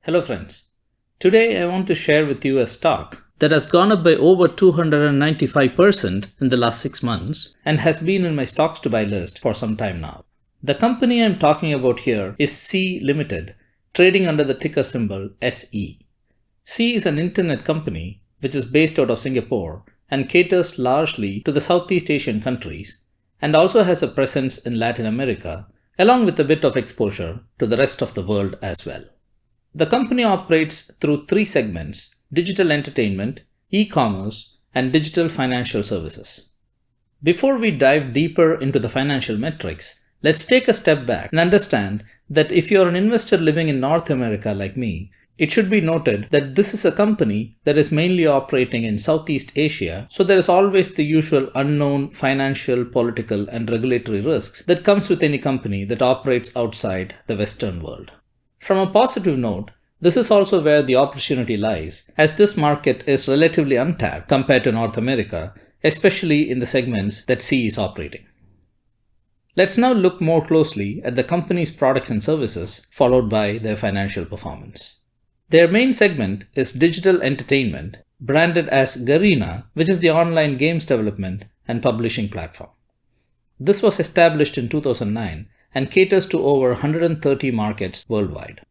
Hello friends. Today I want to share with you a stock that has gone up by over 295% in the last 6 months and has been in my stocks to buy list for some time now. The company I'm talking about here is Sea Limited, trading under the ticker symbol SE. Sea is an internet company which is based out of Singapore and caters largely to the Southeast Asian countries and also has a presence in Latin America along with a bit of exposure to the rest of the world as well. The company operates through 3 segments: digital entertainment, e-commerce, and digital financial services. Before we dive deeper into the financial metrics, let's take a step back and understand that if you're an investor living in North America like me, it should be noted that this is a company that is mainly operating in Southeast Asia, so there is always the usual unknown financial, political, and regulatory risks that comes with any company that operates outside the Western world. From a positive note, this is also where the opportunity lies, as this market is relatively untapped compared to North America, especially in the segments that Sea is operating. Let's now look more closely at the company's products and services, followed by their financial performance. Their main segment is digital entertainment, branded as Garena, which is the online games development and publishing platform. This was established in 2009 and caters to over 130 markets worldwide.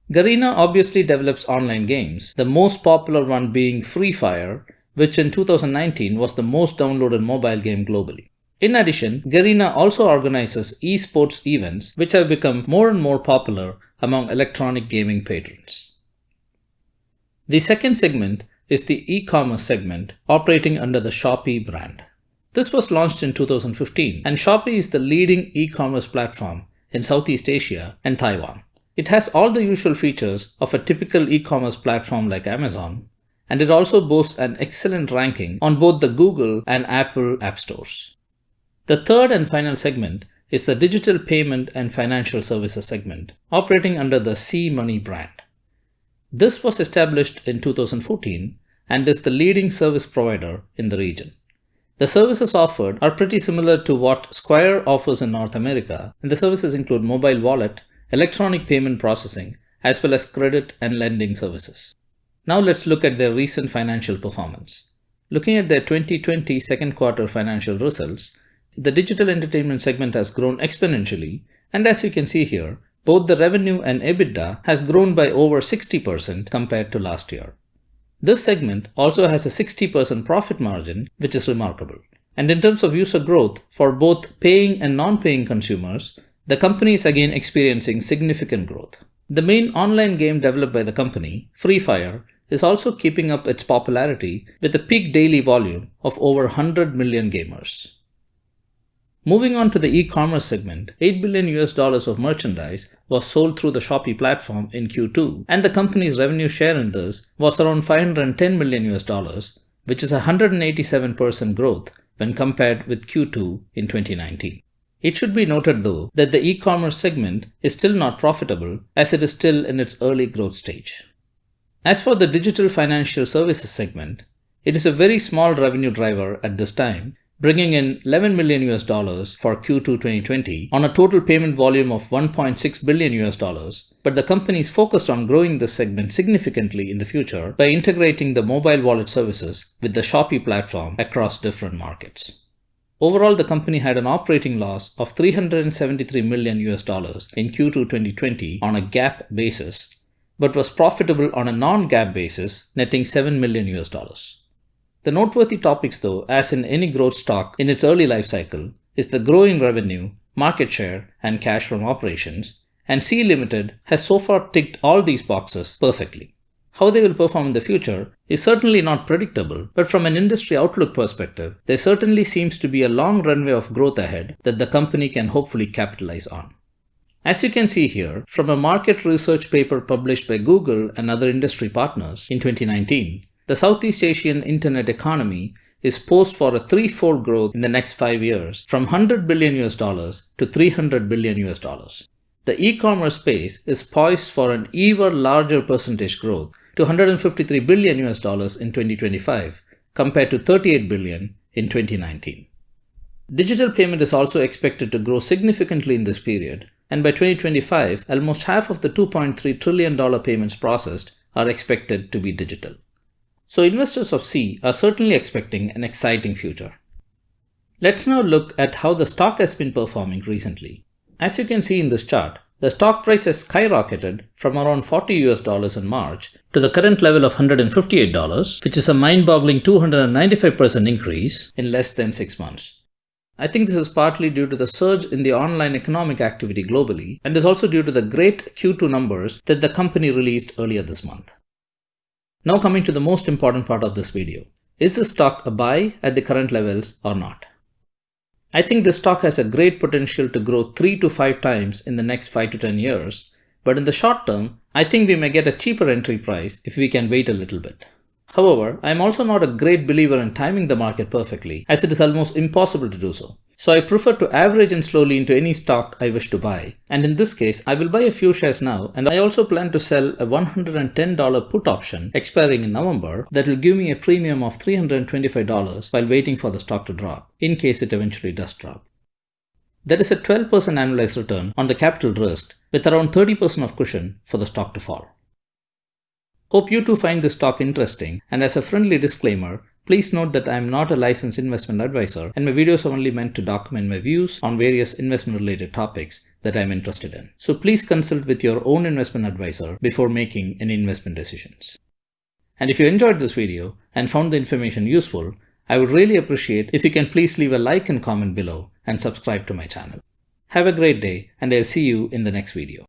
Garena obviously develops online games, the most popular one being Free Fire, which in 2019 was the most downloaded mobile game globally. In addition, Garena also organizes esports events, which have become more and more popular among electronic gaming patrons. The second segment is the e-commerce segment, operating under the Shopee brand. This was launched in 2015, and Shopee is the leading e-commerce platform in Southeast Asia and Taiwan. It has all the usual features of a typical e-commerce platform like Amazon, and it also boasts an excellent ranking on both the Google and Apple app stores. The third and final segment is the digital payment and financial services segment, operating under the Sea Money brand. This was established in 2014 and is the leading service provider in the region. The services offered are pretty similar to what Square offers in North America, and the services include mobile wallet, electronic payment processing, as well as credit and lending services. Now let's look at their recent financial performance. Looking at their 2020 second quarter financial results, the digital entertainment segment has grown exponentially, and as you can see here, both the revenue and EBITDA has grown by over 60% compared to last year. This segment also has a 60% profit margin, which is remarkable. And in terms of user growth for both paying and non-paying consumers, the company is again experiencing significant growth. The main online game developed by the company, Free Fire, is also keeping up its popularity with a peak daily volume of over 100 million gamers. Moving on to the e-commerce segment, $8 billion of merchandise was sold through the Shopee platform in Q2, and the company's revenue share in this was around $510 million, which is a 187% growth when compared with Q2 in 2019. It should be noted though that the e-commerce segment is still not profitable, as it is still in its early growth stage. As for the digital financial services segment, it is a very small revenue driver at this time, bringing in $11 million for Q2 2020 on a total payment volume of $1.6 billion, but the company is focused on growing this segment significantly in the future by integrating the mobile wallet services with the Shopee platform across different markets. Overall, the company had an operating loss of $373 million in Q2 2020 on a GAAP basis, but was profitable on a non-GAAP basis, netting $7 million. The noteworthy topics though, as in any growth stock in its early life cycle, is the growing revenue, market share, and cash from operations, and Sea Limited has so far ticked all these boxes perfectly. How they will perform in the future is certainly not predictable, but from an industry outlook perspective, there certainly seems to be a long runway of growth ahead that the company can hopefully capitalize on. As you can see here, from a market research paper published by Google and other industry partners in 2019, the Southeast Asian internet economy is poised for a threefold growth in the next 5 years, from $100 billion to $300 billion. The e-commerce space is poised for an even larger percentage growth to $153 billion in 2025 compared to $38 billion in 2019. Digital payment is also expected to grow significantly in this period, and by 2025, almost half of the $2.3 trillion payments processed are expected to be digital. So investors of C are certainly expecting an exciting future. Let's now look at how the stock has been performing recently. As you can see in this chart, the stock price has skyrocketed from around $40 in March to the current level of $158, which is a mind-boggling 295% increase in less than 6 months. I think this is partly due to the surge in the online economic activity globally, and is also due to the great Q2 numbers that the company released earlier this month. Now coming to the most important part of this video. Is the stock a buy at the current levels or not? I think this stock has a great potential to grow 3 to 5 times in the next 5 to 10 years, but in the short term, I think we may get a cheaper entry price if we can wait a little bit. However, I am also not a great believer in timing the market perfectly, as it is almost impossible to do so. So I prefer to average in slowly into any stock I wish to buy, and in this case, I will buy a few shares now, and I also plan to sell a $110 put option expiring in November that will give me a premium of $325 while waiting for the stock to drop, in case it eventually does drop. That is a 12% annualized return on the capital risk with around 30% of cushion for the stock to fall. Hope you too find this talk interesting, and as a friendly disclaimer, please note that I am not a licensed investment advisor and my videos are only meant to document my views on various investment related topics that I am interested in. So please consult with your own investment advisor before making any investment decisions. And if you enjoyed this video and found the information useful, I would really appreciate if you can please leave a like and comment below and subscribe to my channel. Have a great day, and I'll see you in the next video.